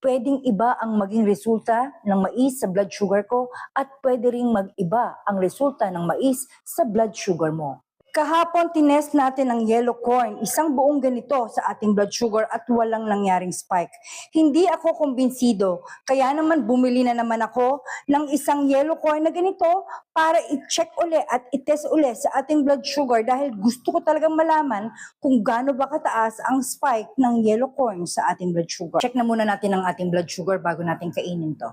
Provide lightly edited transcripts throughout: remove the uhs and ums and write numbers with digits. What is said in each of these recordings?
Pwedeng iba ang maging resulta ng mais sa blood sugar ko at pwede ring mag-iba ang resulta ng mais sa blood sugar mo. Kahapon, tinest natin ang yellow corn, isang buong ganito sa ating blood sugar at walang nangyaring spike. Hindi ako kumbinsido, kaya naman bumili na naman ako ng isang yellow corn na ganito para i-check uli at i-test uli sa ating blood sugar dahil gusto ko talagang malaman kung gaano ba kataas ang spike ng yellow corn sa ating blood sugar. Check na muna natin ang ating blood sugar bago natin kainin to.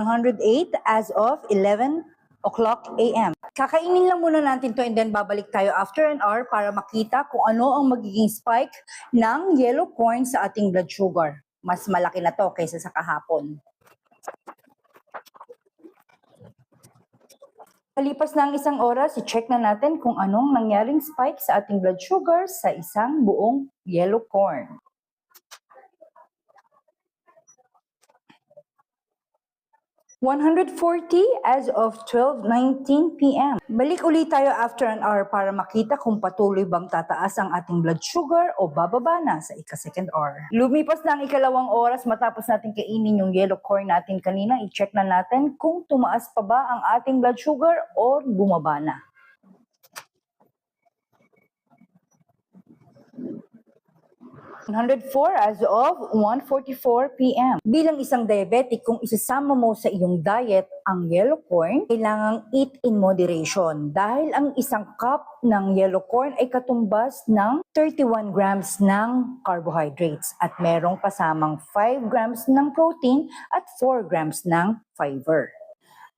108 as of 11 o'clock a.m. Kakainin lang muna natin to and then babalik tayo after an hour para makita kung ano ang magiging spike ng yellow corn sa ating blood sugar. Mas malaki na to kaysa sa kahapon. Kalipas na ang isang oras, i-check na natin kung anong nangyaring spike sa ating blood sugar sa isang buong yellow corn. $140 as of 12:19 p.m. Balik ulit tayo after an hour para makita kung patuloy bang tataas ang ating blood sugar o bababa na sa ika-second hour. Lumipas na ang ikalawang oras matapos natin kainin yung yellow corn natin kanina. I-check na natin kung tumaas pa ba ang ating blood sugar o bumaba na. $104 as of 1:44 p.m. Bilang isang diabetic, kung isasama mo sa iyong diet ang yellow corn, kailangang eat in moderation dahil ang isang cup ng yellow corn ay katumbas ng 31 grams ng carbohydrates at merong kasamang 5 grams ng protein at 4 grams ng fiber.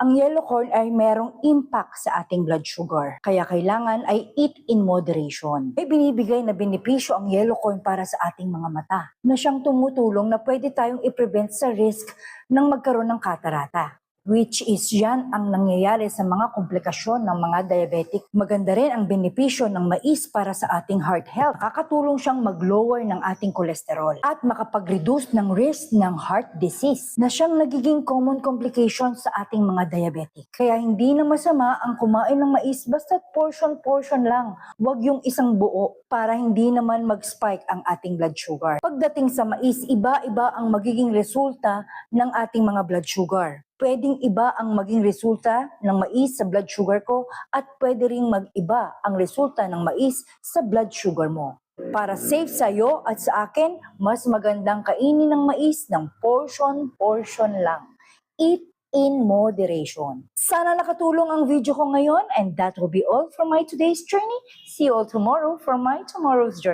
Ang yellow corn ay merong impact sa ating blood sugar, kaya kailangan ay eat in moderation. May binibigay na benepisyo ang yellow corn para sa ating mga mata, na siyang tumutulong na pwede tayong i-prevent sa risk ng magkaroon ng katarata. Which is yan ang nangyayari sa mga komplikasyon ng mga diabetic. Maganda rin ang benepisyo ng mais para sa ating heart health. Kakatulong siyang mag-lower ng ating kolesterol at makapag-reduce ng risk ng heart disease na siyang nagiging common complication sa ating mga diabetic. Kaya hindi na masama ang kumain ng mais basta portion-portion lang. Huwag yung isang buo para hindi naman mag-spike ang ating blood sugar. Pagdating sa mais, iba-iba ang magiging resulta ng ating mga blood sugar. Pwedeng iba ang maging resulta ng mais sa blood sugar ko at pwede ring mag-iba ang resulta ng mais sa blood sugar mo. Para safe sa iyo at sa akin, mas magandang kainin ng mais ng portion-portion lang. Eat in moderation. Sana nakatulong ang video ko ngayon and that will be all for my today's journey. See you all tomorrow for my tomorrow's journey.